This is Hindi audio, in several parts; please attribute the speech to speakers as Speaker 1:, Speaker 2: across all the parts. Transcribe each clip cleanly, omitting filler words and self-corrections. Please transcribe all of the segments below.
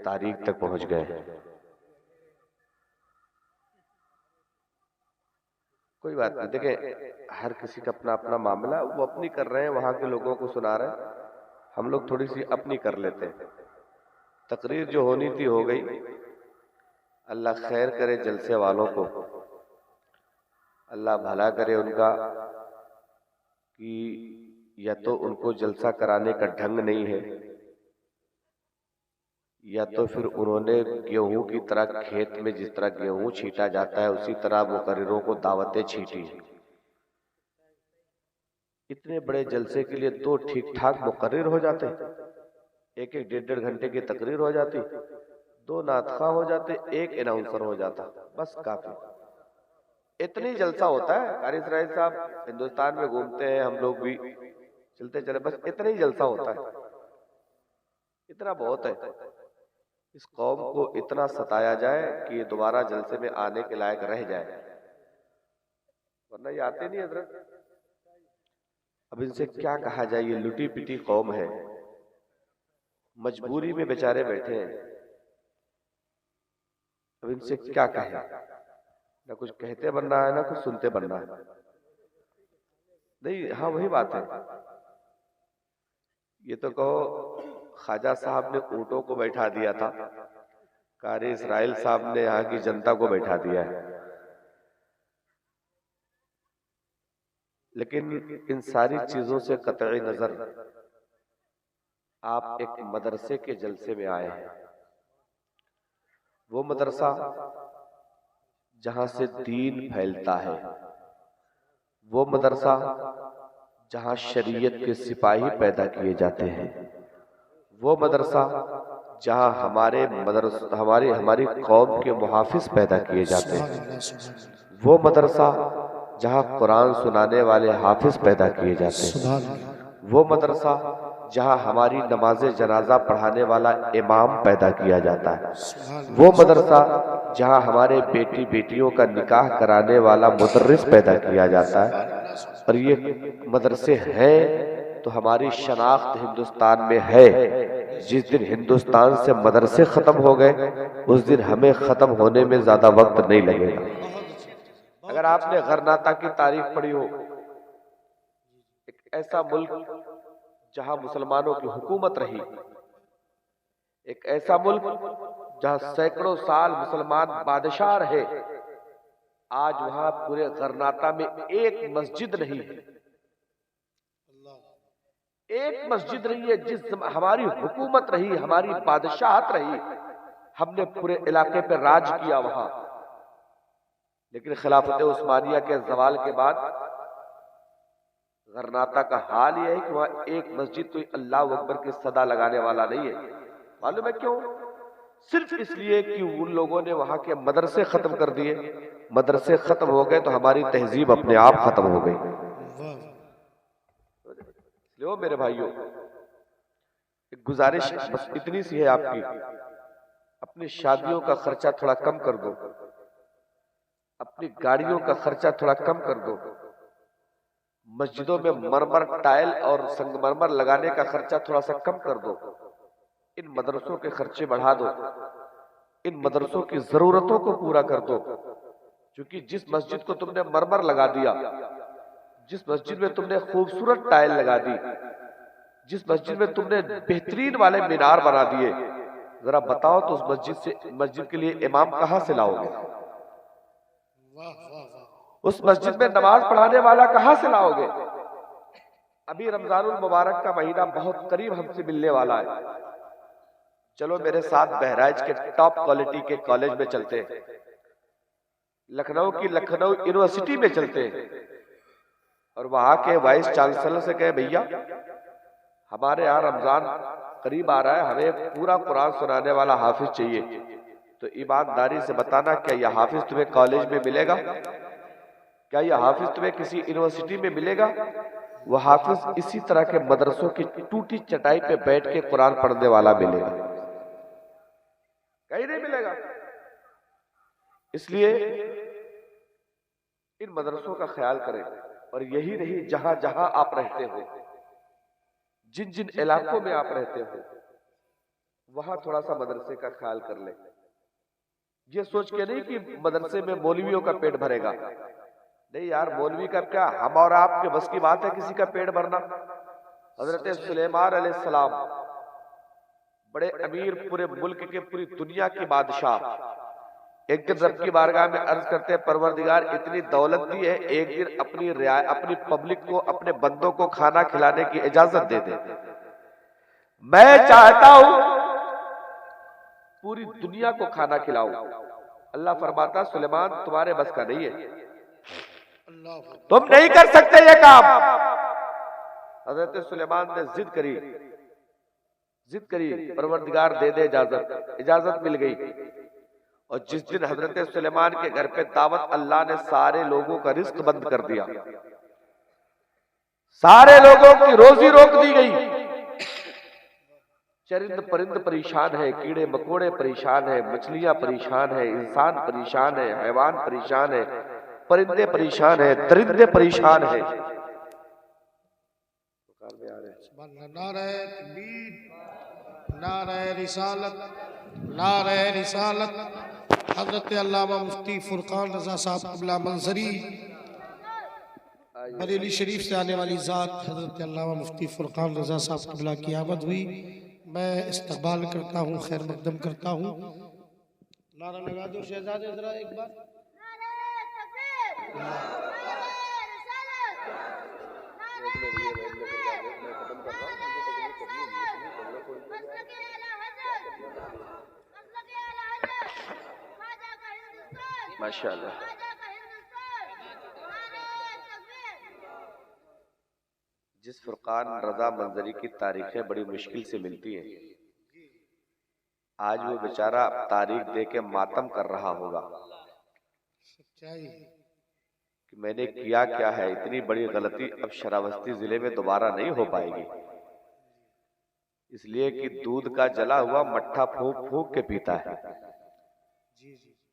Speaker 1: तारीख तक पहुंच गए हैं। कोई बात नहीं, देखें हर किसी का अपना अपना मामला, वो अपनी कर रहे हैं, वहां के लोगों को सुना रहे हैं, हम लोग थोड़ी सी अपनी कर लेते हैं। तकरीर जो होनी थी हो गई, अल्लाह खैर करे जलसे वालों को, अल्लाह भला करे उनका, कि या तो उनको जलसा कराने का ढंग नहीं है, या तो फिर उन्होंने गेहूं की तरह खेत में जिस तरह गेहूं छींटा जाता है उसी तरह मुकर्रिरों को दावतें छींटी है। इतने बड़े जलसे के लिए दो ठीक ठाक मुकर्रिर हो जाते, एक एक डेढ़ डेढ़ घंटे की तकरीर हो जाती, दो नातखा हो जाते, एक अनाउंसर हो जाता, बस काफी। इतनी जलसा होता है। कारी इसराइल साहब हिंदुस्तान में घूमते हैं, हम लोग भी चलते चले, बस इतना ही जलसा होता है, इतना बहुत है। इस कौम को इतना सताया जाए कि ये दोबारा जलसे में आने के लायक रह जाए, वरना ये आते नहीं हजरत। अब इनसे क्या कहा जाए, ये लुटी पिटी कौम है, मजबूरी में बेचारे बैठे हैं, अब इनसे क्या कहें, ना कुछ कहते बनना है ना कुछ सुनते बनना है। नहीं, हाँ वही बात है। ये तो कहो ख्वाजा साहब ने ऊंटों को बैठा दिया था, कारी इसराइल साहब ने यहाँ की जनता को बैठा दिया है। लेकिन इन सारी चीजों से कतई नजर आप एक मदरसे के जलसे में आए हैं, वो मदरसा जहां से दीन फैलता है, वो मदरसा जहां शरीयत के सिपाही पैदा किए जाते हैं, वो मदरसा जहां हमारी कौम के मुहाफिज पैदा किए जाते हैं, वो मदरसा जहां कुरान सुनाने वाले हाफिज पैदा किए जाते हैं, वो मदरसा जहां हमारी नमाज जनाजा पढ़ाने वाला इमाम पैदा किया जाता है, वो मदरसा जहां हमारे बेटी बेटियों का निकाह कराने वाला मुदर्रिस पैदा किया जाता है। और ये मदरसे हैं तो हमारी शनाख्त हिंदुस्तान में है। जिस दिन हिंदुस्तान से मदरसे खत्म हो गए, उस दिन हमें खत्म होने में ज्यादा वक्त नहीं लगेगा। अगर आपने गरनाता की तारीख पढ़ी हो, एक ऐसा मुल्क जहां मुसलमानों की हुकूमत रही, एक ऐसा मुल्क जहां सैकड़ों साल मुसलमान बादशाह रहे, आज वहां पूरे गरनाता में एक मस्जिद नहीं है, एक मस्जिद नहीं है। जिस हमारी हुकूमत रही, हमारी बादशाहत रही, हमने पूरे इलाके पे राज किया वहां, लेकिन खिलाफत उस्मानिया के जवाल के बाद गरनाता का हाल यह है कि वहां एक मस्जिद कोई अल्लाह अकबर की सदा लगाने वाला नहीं है। मालूम है क्यों? सिर्फ इसलिए कि उन लोगों ने वहां के मदरसे खत्म कर दिए। मदरसे खत्म हो गए तो हमारी तहजीब अपने आप खत्म हो गई। लो मेरे भाइयों, एक गुजारिश बस इतनी सी है आपकी, अपनी शादियों का खर्चा थोड़ा कम कर दो, अपनी गाड़ियों का खर्चा थोड़ा कम कर दो, मस्जिदों में मरमर टाइल और संगमरमर लगाने का खर्चा थोड़ा सा कम कर दो, इन मदरसों के खर्चे बढ़ा दो, इन मदरसों की जरूरतों को पूरा कर दो। क्योंकि जिस मस्जिद को तुमने मरमर लगा दिया, जिस मस्जिद में तुमने खूबसूरत टाइल लगा दी, जिस मस्जिद में तुमने बेहतरीन वाले मीनार बना दिए, जरा बताओ तो उस मस्जिद के लिए इमाम कहां से लाओगे? उस मस्जिद में नमाज पढ़ाने वाला कहां से लाओगे? अभी रमजानुल मुबारक का महीना बहुत करीब हमसे मिलने वाला है। चलो मेरे साथ बहराइच के टॉप क्वालिटी के कॉलेज में चलते हैं, लखनऊ की लखनऊ यूनिवर्सिटी में चलते हैं, और वहां के वाइस चांसलर से कहे भैया हमारे यहाँ रमजान करीब आ रहा है, हमें पूरा कुरान सुनाने वाला हाफिज चाहिए, तो ईमानदारी से बताना क्या यह हाफिज तुम्हें कॉलेज में मिलेगा? क्या यह हाफिज तुम्हें किसी यूनिवर्सिटी में मिलेगा? वह हाफिज इसी तरह के मदरसों की टूटी चटाई पे बैठ के कुरान पढ़ने वाला मिलेगा, कहीं नहीं मिलेगा। इसलिए इन मदरसों का ख्याल करें। और यही नहीं, जहां जहां आप रहते हो, जिन जिन इलाकों में आप रहते हो, वहां थोड़ा सा मदरसे का ख्याल कर ले। ये सोच के नहीं कि मदरसे में मौलवियों का पेट भरेगा, नहीं यार, मौलवी का क्या, हम और आपके बस की बात है किसी का पेट भरना। हजरत सुलेमान अलैहिस्सलाम बड़े अमीर, पूरे मुल्क के, पूरी दुनिया की बादशाह, एक दिन रब की बारगाह में अर्ज करते हैं, परवरदिगार इतनी दौलत दी है, एक दिन अपनी पब्लिक को, अपने बंदों को खाना खिलाने की इजाजत दे दे। मैं चाहता हूं पूरी दुनिया को खाना खिलाऊं। अल्लाह फरमाता, सुलेमान तुम्हारे बस का नहीं है, तुम नहीं कर सकते ये काम। हजरत सुलेमान ने जिद करी, परवरदिगार दे दे इजाजत। इजाजत मिल गई। और जिस दिन हजरत सुलेमान के घर पे दावत, अल्लाह ने सारे लोगों का रिस्क बंद कर दिया, सारे लोगों की रोजी रोक दी गई। चरिंद परिंद परेशान है, कीड़े मकोड़े परेशान है, मछलियां परेशान है, इंसान परेशान है, हैवान परेशान है, परिंदे परेशान है, दरिंदे परेशान है।
Speaker 2: नारे तकबीर, नारे रिसालत, नारे रिसालत। हजरत अल्लामा मुफ्ती फुरकान रजा साहब क़िबला मंजरी बरेली शरीफ से आने वाली ज़ात हजरत अल्लामा मुफ्ती फुरकान रजा साहब क़िबला की आमद हुई। मैं इस्तकबाल करता हूँ, खैर मकदम करता हूँ। नारा लगा दो शहजादे जरा एक बार।
Speaker 1: माशाअल्लाह। जिस फुरकान रजा मंजरी की तारीखें बड़ी मुश्किल से मिलती हैं, आज वो बेचारा तारीख दे के मातम कर रहा होगा कि मैंने किया क्या है, इतनी बड़ी गलती अब शरावस्ती जिले में दोबारा नहीं हो पाएगी। इसलिए कि दूध का जला हुआ मट्ठा फूंक फूंक के पीता है।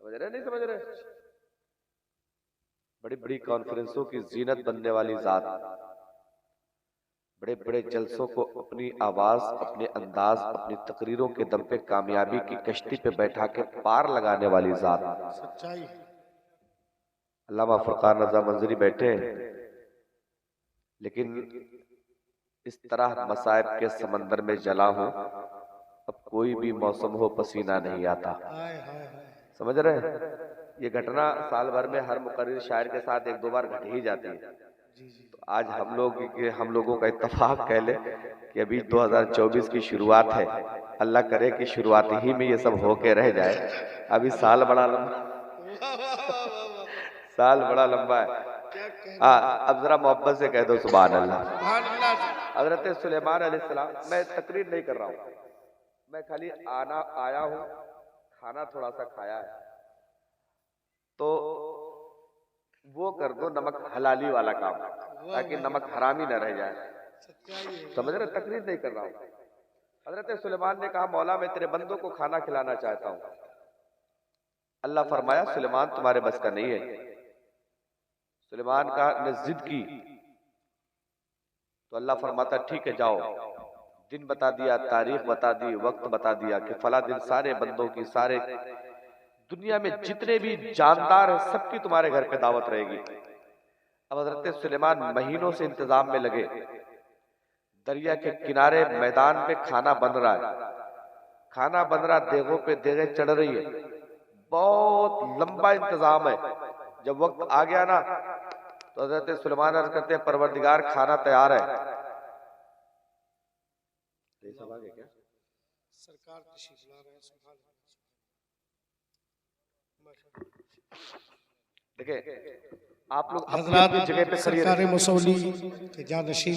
Speaker 1: समझ रहे नहीं समझ रहे? बड़ी बड़ी कॉन्फ्रेंसों की जीनत बनने वाली जात, बड़े बड़े जलसों को अपनी आवाज, अपने अंदाज, अपनी तकरीरों के दम पे कामयाबी की कश्ती पे बैठा के पार लगाने वाली जात
Speaker 2: सच्चाई।
Speaker 1: अल्लामा फुरकान रजा मंजरी बैठे, लेकिन इस तरह मसाइब के समंदर में जला हूं, अब कोई भी मौसम हो पसीना नहीं आता। समझ रहे? ये घटना साल भर में हर मुकर्रिर शायर के साथ एक दो बार घट ही जाती है। तो आज हम लोगों का इत्तेफाक कह ले कि अभी 2024 की शुरुआत है, अल्लाह करे कि शुरुआत ही में ये सब होके रह जाए। अभी साल बड़ा लंबा है। अब जरा मोहब्बत से कह दो सुभान अल्लाह। हजरत सुलेमान अलैहिस्सलाम, मैं तकरीर नहीं कर रहा हूँ, मैं खाली आया हूँ, खाना थोड़ा सा खाया है, तो वो कर दो नमक हलाली वाला काम, ताकि नमक हरामी न रह जाए। समझ रहे? तकरीर नहीं कर रहा हूँ। हजरत सुलेमान ने कहा, मौला मैं तेरे बंदों को खाना खिलाना चाहता हूँ। अल्लाह फरमाया, सुलेमान तुम्हारे बस का नहीं है। सुलेमान का ने जिद की तो अल्लाह फरमाता, ठीक है जाओ। दिन बता दिया, तारीख बता दी, वक्त बता दिया कि फला दिन सारे बंदों की, सारे दुनिया में जितने भी जानदार हैं सबकी तुम्हारे घर पे दावत रहेगी। अब हजरत सुलेमान महीनों से इंतजाम में लगे। दरिया के किनारे मैदान में खाना बन रहा है, खाना बन रहा, देगों पे देगें चढ़ रही है, बहुत लंबा इंतजाम है। जब वक्त आ गया ना, तो हजरत सुलेमान अर्ज करते हैं, परवरदिगार खाना तैयार है। क्या
Speaker 2: सरकार तशरीफ ला रहे हैं? सुभान
Speaker 1: देखिए, आप लोग
Speaker 2: हजरात
Speaker 1: अपनी जगह पे खड़ी
Speaker 2: सरकार मसौली के जानशीन